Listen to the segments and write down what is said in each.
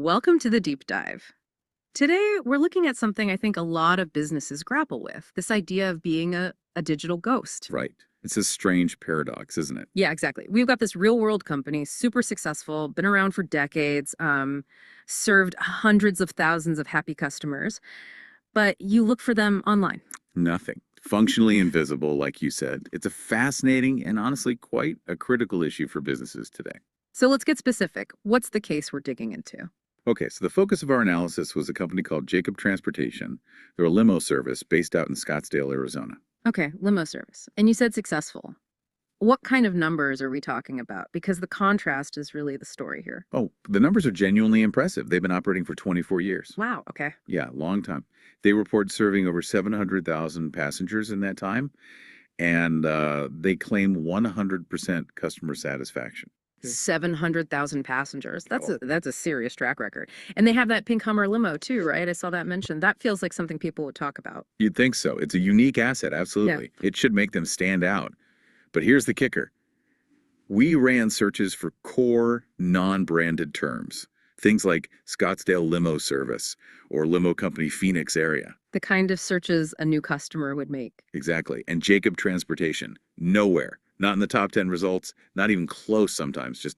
Welcome to the deep dive. Today, we're looking at something I think a lot of businesses grapple with, this idea of being a digital ghost. Right. It's a strange paradox, isn't it? Yeah, exactly. We've got this real world company, super successful, been around for decades, served hundreds of thousands of happy customers, but you look for them online. Nothing. Functionally invisible, like you said. It's a fascinating and honestly quite a critical issue for businesses today. So let's get specific. What's the case we're digging into? Okay, so the focus of our analysis was a company called Jacob Transportation. They're a limo service based out in Scottsdale, Arizona. Okay, limo service. And you said successful. What kind of numbers are we talking about? Because the contrast is really the story here. Oh, the numbers are genuinely impressive. They've been operating for 24 years. Wow, okay. Yeah, long time. They report serving over 700,000 passengers in that time, and they claim 100% customer satisfaction. 700,000 passengers. Oh, That's a serious track record. And they have that pink Hummer limo too, right? I saw that mentioned. That feels like something people would talk about. you'd think so. It's a unique asset, absolutely. It should make them stand out. But here's the kicker. We ran searches for core non-branded terms. Things like Scottsdale Limo Service or Limo Company Phoenix area. The kind of searches a new customer would make. Exactly. And Jacob Transportation. Nowhere. Not in the top 10 results. Not even close sometimes. Just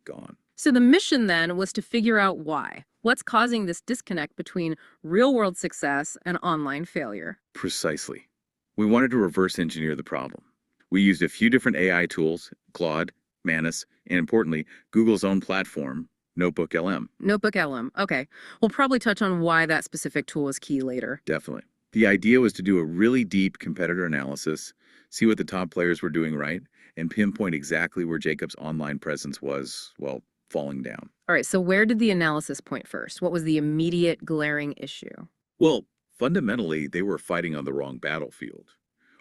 gone. So the mission then was to figure out why. What's causing this disconnect between real world success and online failure? Precisely. We wanted to reverse engineer the problem. We used a few different AI tools, Claude, Manus, and importantly, Google's own platform, NotebookLM. NotebookLM. Okay. We'll probably touch on why that specific tool is key later. Definitely. The idea was to do a really deep competitor analysis, see what the top players were doing right, and pinpoint exactly where Jacob's online presence was, well, falling down. All right. So where did the analysis point first? What was the immediate glaring issue? Well, fundamentally, they were fighting on the wrong battlefield.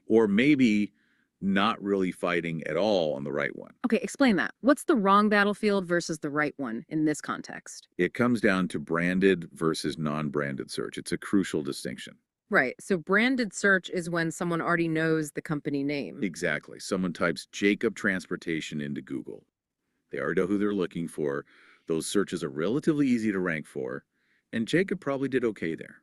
Or maybe not really fighting at all on the right one. Okay, explain that. What's the wrong battlefield versus the right one in this context? It comes down to branded versus non-branded search. It's a crucial distinction. Right. So branded search is when someone already knows the company name. Exactly. Someone types Jacob Transportation into Google. They already know who they're looking for. Those searches are relatively easy to rank for, and Jacob probably did okay there.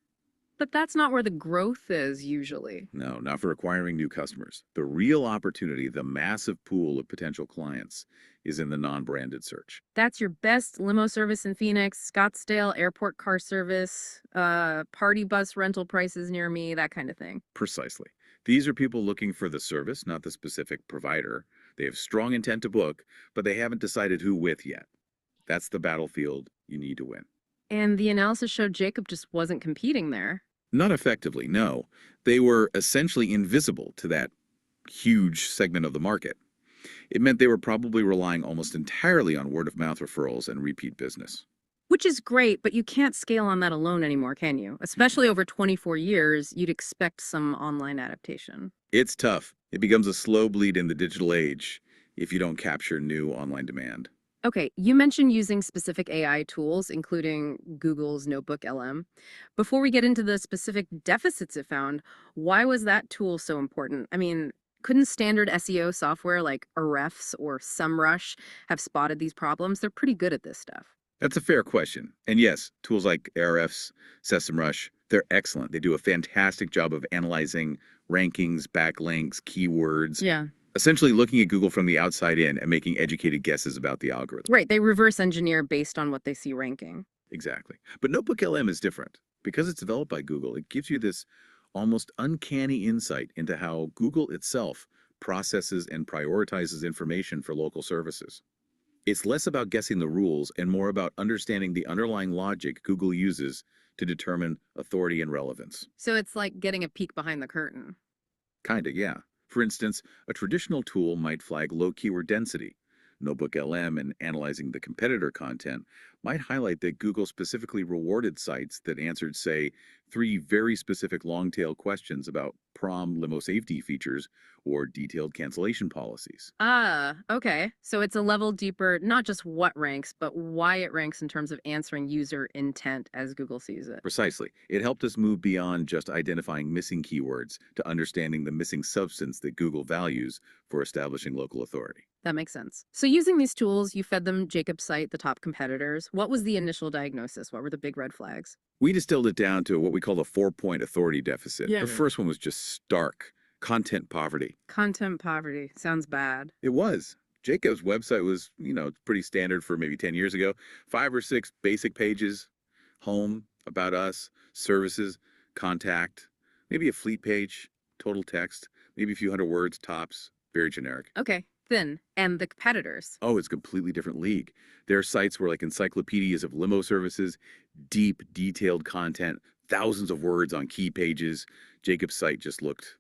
But that's not where the growth is usually. No, not for acquiring new customers. The real opportunity, the massive pool of potential clients, is in the non-branded search. That's your best limo service in Phoenix, Scottsdale airport car service, party bus rental prices near me, that kind of thing. Precisely. These are people looking for the service, not the specific provider. They have strong intent to book, but they haven't decided who with yet. That's the battlefield you need to win. And the analysis showed Jacob just wasn't competing there. Not effectively, no. They were essentially invisible to that huge segment of the market. It meant they were probably relying almost entirely on word-of-mouth referrals and repeat business. Which is great, but you can't scale on that alone anymore, can you? Especially over 24 years, you'd expect some online adaptation. It's tough. It becomes a slow bleed in the digital age if you don't capture new online demand. Okay, you mentioned using specific AI tools, including Google's NotebookLM. Before we get into the specific deficits it found, why was that tool so important? I mean, couldn't standard SEO software like Ahrefs or SEMrush have spotted these problems? They're pretty good at this stuff. That's a fair question. And yes, tools like Ahrefs, SEMrush, they're excellent. They do a fantastic job of analyzing rankings, backlinks, keywords, Yeah. essentially looking at Google from the outside in and making educated guesses about the algorithm. Right, they reverse engineer based on what they see ranking. Exactly. But NotebookLM is different. Because it's developed by Google, it gives you this almost uncanny insight into how Google itself processes and prioritizes information for local services. It's less about guessing the rules and more about understanding the underlying logic Google uses to determine authority and relevance. So it's like getting a peek behind the curtain. Kinda, yeah. For instance, a traditional tool might flag low keyword density. NotebookLM and analyzing the competitor content might highlight that Google specifically rewarded sites that answered, say, 3 very specific long-tail questions about prom limo safety features or detailed cancellation policies. Ah, okay. So it's a level deeper, not just what ranks, but why it ranks in terms of answering user intent as Google sees it. Precisely. It helped us move beyond just identifying missing keywords to understanding the missing substance that Google values for establishing local authority. That makes sense. So using these tools, you fed them Jacob's site, the top competitors. What was the initial diagnosis? What were the big red flags? We distilled it down to what we call the 4-point authority deficit. The Yeah. first one was just stark content poverty. Content poverty. Sounds bad. It was. Jacob's website was, pretty standard for maybe 10 years ago. 5 or 6 basic pages, home, about us, services, contact, maybe a fleet page, total text, maybe a few hundred words tops, very generic. Okay, thin. And the competitors. Oh, it's a completely different league. Their sites were like encyclopedias of limo services, deep, detailed content, thousands of words on key pages. Jacob's site just looked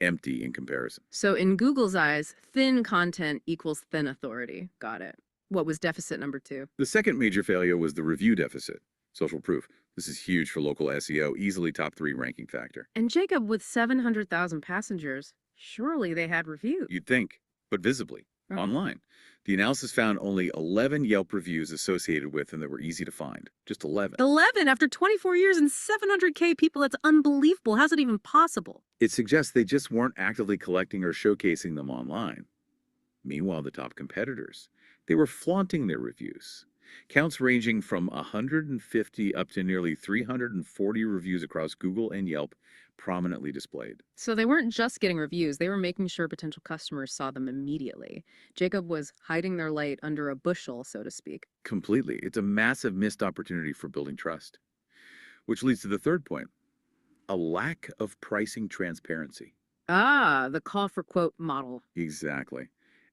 empty in comparison. So in Google's eyes, thin content equals thin authority. Got it. What was deficit number 2? The second major failure was the review deficit. Social proof. This is huge for local SEO, easily top 3 ranking factor. And Jacob, with 700,000 passengers, surely they had reviews. You'd think, but visibly, online. The analysis found only 11 Yelp reviews associated with them that were easy to find. Just 11. 11 after 24 years and 700K people. That's unbelievable. How's it even possible? It suggests they just weren't actively collecting or showcasing them online. Meanwhile, the top competitors, they were flaunting their reviews. Counts ranging from 150 up to nearly 340 reviews across Google and Yelp prominently displayed. So they weren't just getting reviews, they were making sure potential customers saw them immediately. Jacob was hiding their light under a bushel, so to speak. Completely. It's a massive missed opportunity for building trust. Which leads to the third point, a lack of pricing transparency. Ah, the call for quote model. Exactly.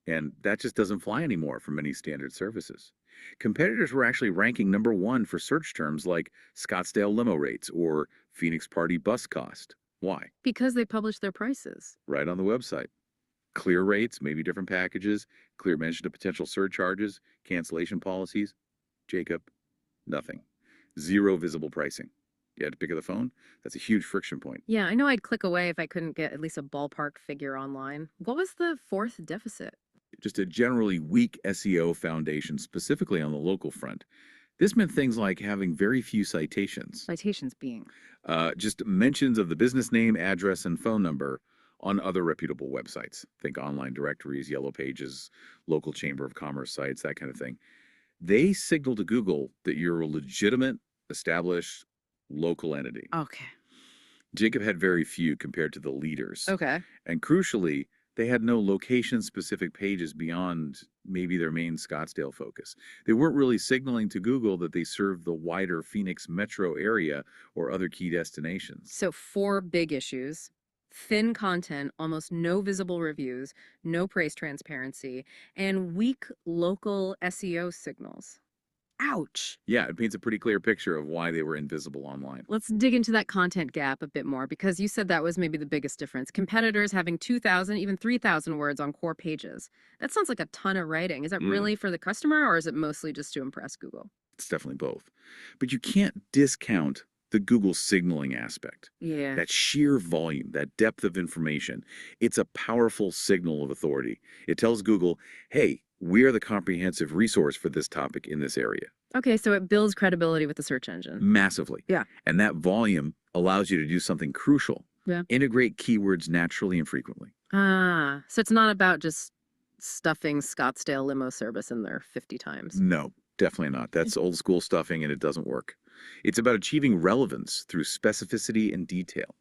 And that just doesn't fly anymore for many standard services. Competitors were actually ranking number 1 for search terms like Scottsdale limo rates or Phoenix party bus cost. Why? Because they published their prices. Right on the website. Clear rates, maybe different packages, clear mention of potential surcharges, cancellation policies. Jacob, nothing. Zero visible pricing. You had to pick up the phone? That's a huge friction point. Yeah, I know I'd click away if I couldn't get at least a ballpark figure online. What was the 4th deficit? Just a generally weak SEO foundation, specifically on the local front. This meant things like having very few citations. Citations being. Just mentions of the business name, address, and phone number on other reputable websites. Think online directories, yellow pages, local chamber of commerce sites, that kind of thing. They signal to Google that you're a legitimate, established, local entity. Okay. Jacob had very few compared to the leaders. Okay. And crucially, they had no location-specific pages beyond maybe their main Scottsdale focus. They weren't really signaling to Google that they served the wider Phoenix metro area or other key destinations. So 4 big issues. Thin content, almost no visible reviews, no price transparency, and weak local SEO signals. Ouch. Yeah, it paints a pretty clear picture of why they were invisible online. Let's dig into that content gap a bit more, because you said that was maybe the biggest difference. Competitors having 2,000, even 3,000 words on core pages. That sounds like a ton of writing. Is that really for the customer, or is it mostly just to impress Google? It's definitely both. But you can't discount the Google signaling aspect. Yeah. That sheer volume, that depth of information, it's a powerful signal of authority. It tells Google, hey, we are the comprehensive resource for this topic in this area. Okay, so it builds credibility with the search engine. Massively. Yeah. And that volume allows you to do something crucial. Yeah. Integrate keywords naturally and frequently. Ah, so it's not about just stuffing Scottsdale limo service in there 50 times. No, definitely not. That's old school stuffing and it doesn't work. It's about achieving relevance through specificity and detail.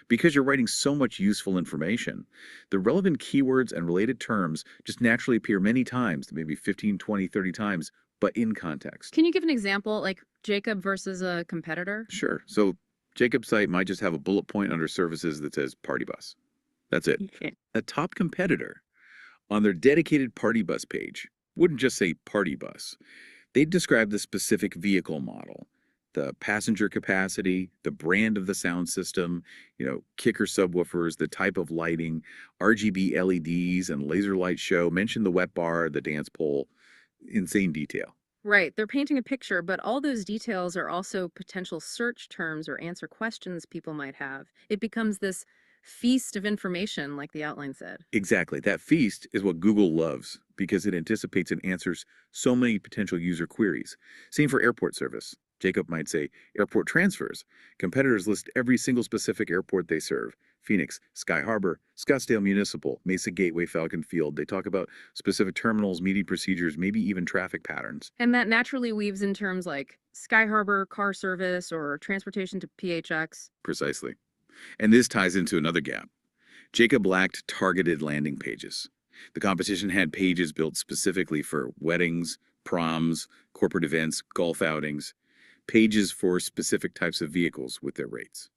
Because you're writing so much useful information, the relevant keywords and related terms just naturally appear many times, maybe 15, 20, 30 times, but in context. Can you give an example, like Jacob versus a competitor? Sure. So Jacob's site might just have a bullet point under services that says party bus. That's it. Okay. A top competitor on their dedicated party bus page wouldn't just say party bus. They'd describe the specific vehicle model, the passenger capacity, the brand of the sound system, kicker subwoofers, the type of lighting, RGB LEDs and laser light show, mention the wet bar, the dance pole, insane detail. Right, they're painting a picture, but all those details are also potential search terms or answer questions people might have. It becomes this feast of information, like the outline said. Exactly. That feast is what Google loves because it anticipates and answers so many potential user queries. Same for airport service. Jacob might say airport transfers. Competitors list every single specific airport they serve. Phoenix, Sky Harbor, Scottsdale Municipal, Mesa Gateway, Falcon Field. They talk about specific terminals, meeting procedures, maybe even traffic patterns. And that naturally weaves in terms like Sky Harbor, car service, or transportation to PHX. Precisely. And this ties into another gap. Jacob lacked targeted landing pages. The competition had pages built specifically for weddings, proms, corporate events, golf outings, pages for specific types of vehicles with their rates.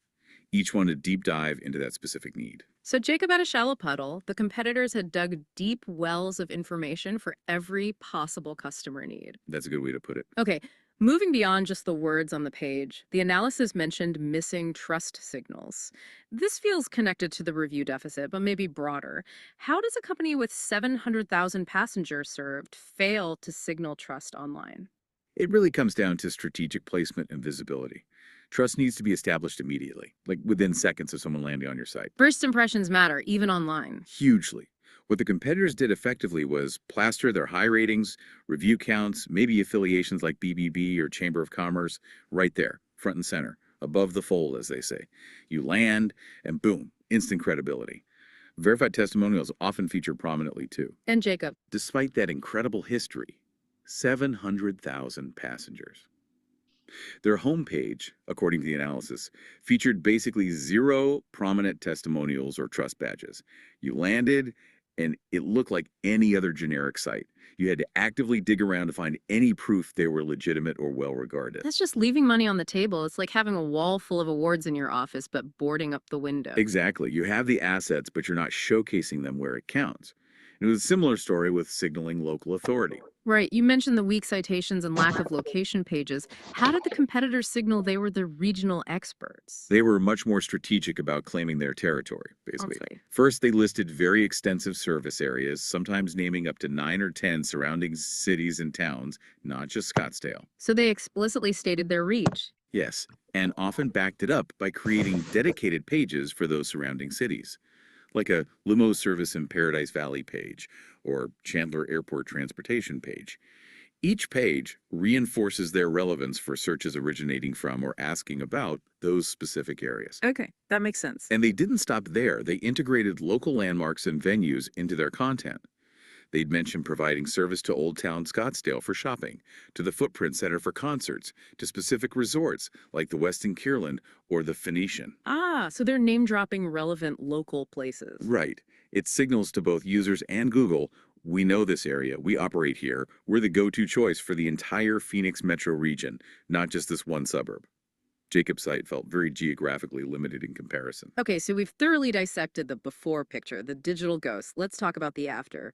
Each one a deep dive into that specific need. So Jacob had a shallow puddle. The competitors had dug deep wells of information for every possible customer need. That's a good way to put it. Okay, moving beyond just the words on the page, the analysis mentioned missing trust signals. This feels connected to the review deficit, but maybe broader. How does a company with 700,000 passengers served fail to signal trust online? It really comes down to strategic placement and visibility. Trust needs to be established immediately, like within seconds of someone landing on your site. First impressions matter, even online. Hugely. What the competitors did effectively was plaster their high ratings, review counts, maybe affiliations like BBB or Chamber of Commerce, right there, front and center, above the fold, as they say. You land, and boom, instant credibility. Verified testimonials often feature prominently too. And Jacob. Despite that incredible history, 700,000 passengers. Their homepage, according to the analysis, featured basically zero prominent testimonials or trust badges. You landed, and it looked like any other generic site. You had to actively dig around to find any proof they were legitimate or well regarded. That's just leaving money on the table. It's like having a wall full of awards in your office, but boarding up the window. Exactly. You have the assets, but you're not showcasing them where it counts. It was a similar story with signaling local authority. Right. You mentioned the weak citations and lack of location pages. How did the competitors signal they were the regional experts? They were much more strategic about claiming their territory, basically. Okay. First, they listed very extensive service areas, sometimes naming up to 9 or 10 surrounding cities and towns, not just Scottsdale. So they explicitly stated their reach. Yes, and often backed it up by creating dedicated pages for those surrounding cities, like a limo service in Paradise Valley page or Chandler Airport transportation page. Each page reinforces their relevance for searches originating from or asking about those specific areas. Okay, that makes sense. And they didn't stop there. They integrated local landmarks and venues into their content. They'd mention providing service to Old Town Scottsdale for shopping, to the Footprint Center for concerts, to specific resorts like the Westin Kierland or the Phoenician. Ah, so they're name dropping relevant local places. Right. It signals to both users and Google, we know this area, we operate here, we're the go-to choice for the entire Phoenix metro region, not just this one suburb. Jacob's site felt very geographically limited in comparison. Okay, so we've thoroughly dissected the before picture, the digital ghost. Let's talk about the after.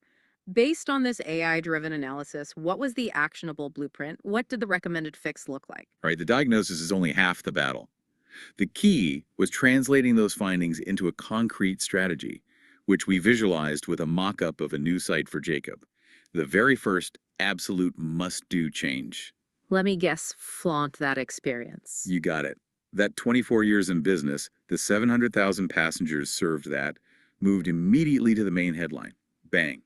Based on this AI-driven analysis, what was the actionable blueprint? What did the recommended fix look like? Right, the diagnosis is only half the battle. The key was translating those findings into a concrete strategy, which we visualized with a mock-up of a new site for Jacob. The very first absolute must-do change. Let me guess, flaunt that experience. You got it. That 24 years in business, the 700,000 passengers served that, moved immediately to the main headline. Bang.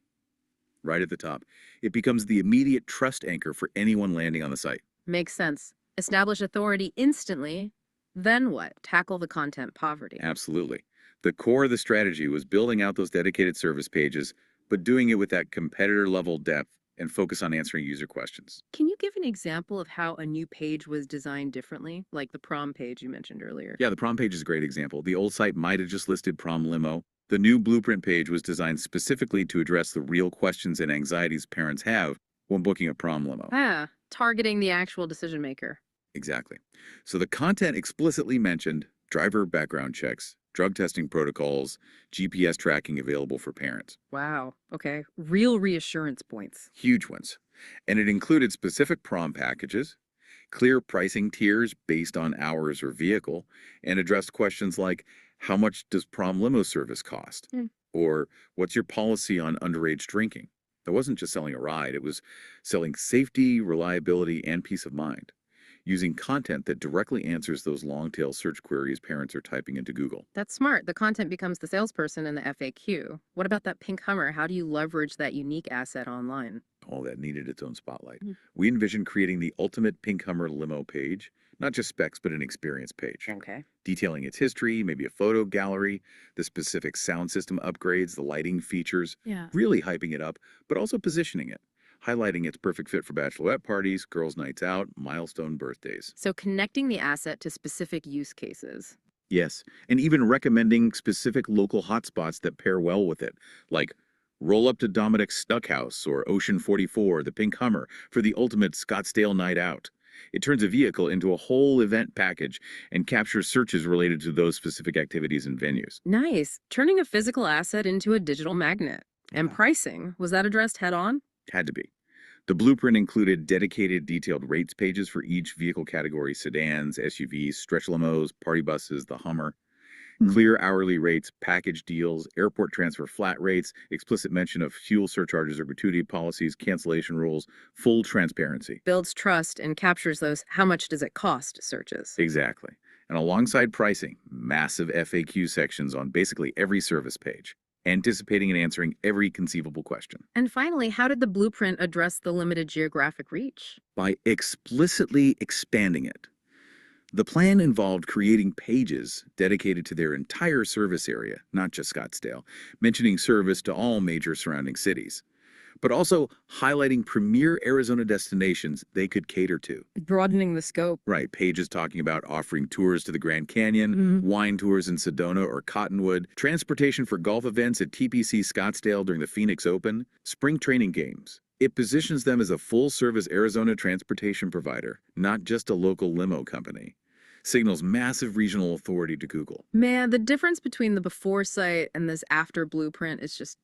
Right at the top. It becomes the immediate trust anchor for anyone landing on the site. Makes sense. Establish authority instantly. Then what? Tackle the content poverty. Absolutely. The core of the strategy was building out those dedicated service pages, but doing it with that competitor-level depth and focus on answering user questions. Can you give an example of how a new page was designed differently, like the prom page you mentioned earlier? Yeah, the prom page is a great example. The old site might have just listed prom limo. The new blueprint page was designed specifically to address the real questions and anxieties parents have when booking a prom limo. Ah, targeting the actual decision maker. Exactly. So the content explicitly mentioned driver background checks, drug testing protocols, GPS tracking available for parents. Wow. Okay. Real reassurance points. Huge ones. And it included specific prom packages, clear pricing tiers based on hours or vehicle, and addressed questions like, how much does prom limo service cost? Or what's your policy on underage drinking? It wasn't just selling a ride, it was selling safety, reliability, and peace of mind. using content that directly answers those long-tail search queries parents are typing into Google. That's smart. The content becomes the salesperson in the FAQ. What about that pink Hummer? How do you leverage that unique asset online? All that needed its own spotlight. Mm. We envision creating the ultimate Pink Hummer limo page, not just specs, but an experience page, Okay. detailing its history, maybe a photo gallery, the specific sound system upgrades, the lighting features, Yeah. really hyping it up, but also positioning it, highlighting its perfect fit for bachelorette parties, girls' nights out, milestone birthdays. So connecting the asset to specific use cases. Yes, and even recommending specific local hotspots that pair well with it, like roll up to Dominic's Stuckhouse or Ocean 44, the Pink Hummer, for the ultimate Scottsdale night out. It turns a vehicle into a whole event package and captures searches related to those specific activities and venues. Nice. Turning a physical asset into a digital magnet. And Yeah, pricing, was that addressed head on? had to be. The blueprint included dedicated detailed rates pages for each vehicle category: sedans, SUVs, stretch limos, party buses, the Hummer. Clear hourly rates, package deals, airport transfer flat rates, explicit mention of fuel surcharges or gratuity policies, cancellation rules, full transparency. Builds trust and captures those how much does it cost searches. Exactly. And alongside pricing, massive FAQ sections on basically every service page, anticipating and answering every conceivable question. And finally, how did the blueprint address the limited geographic reach? By explicitly expanding it, the plan involved creating pages dedicated to their entire service area, not just Scottsdale, mentioning service to all major surrounding cities, but also highlighting premier Arizona destinations they could cater to. Broadening the scope. Right, pages talking about offering tours to the Grand Canyon, Mhm. wine tours in Sedona or Cottonwood, transportation for golf events at TPC Scottsdale during the Phoenix Open, spring training games. It positions them as a full-service Arizona transportation provider, not just a local limo company. Signals massive regional authority to Google. Man, the difference between the before site and this after blueprint is just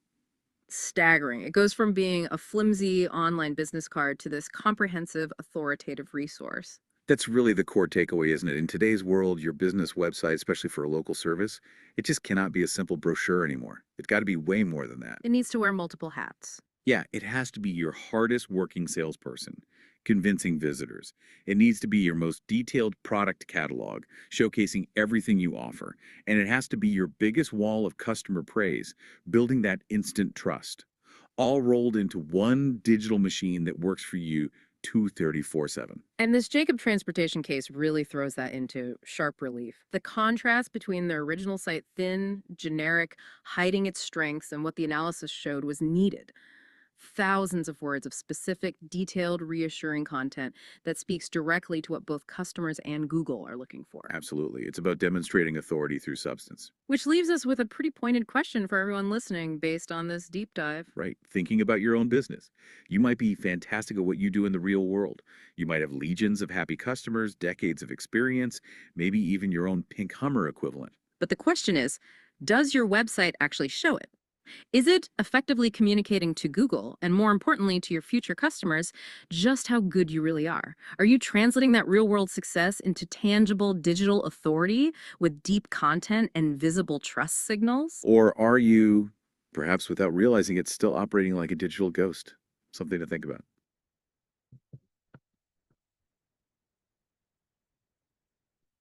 staggering. It goes from being a flimsy online business card to this comprehensive, authoritative resource. That's really the core takeaway, isn't it? In today's world, your business website, especially for a local service, it just cannot be a simple brochure anymore. It's got to be way more than that. It needs to wear multiple hats. Yeah, it has to be your hardest working salesperson, convincing visitors. It needs to be your most detailed product catalog, showcasing everything you offer. And it has to be your biggest wall of customer praise, building that instant trust. All rolled into one digital machine that works for you 234/7. And this Jacob Transportation case really throws that into sharp relief. The contrast between the original site, thin, generic, hiding its strengths, and what the analysis showed was needed. Thousands of words of specific, detailed, reassuring content that speaks directly to what both customers and Google are looking for. Absolutely. It's about demonstrating authority through substance. Which leaves us with a pretty pointed question for everyone listening based on this deep dive. Right. Thinking about your own business. You might be fantastic at what you do in the real world. You might have legions of happy customers, decades of experience, maybe even your own Pink Hummer equivalent. But the question is, does your website actually show it? Is it effectively communicating to Google and, more importantly, to your future customers just how good you really are? Are you translating that real world success into tangible digital authority with deep content and visible trust signals? Or are you, perhaps without realizing it, still operating like a digital ghost? Something to think about.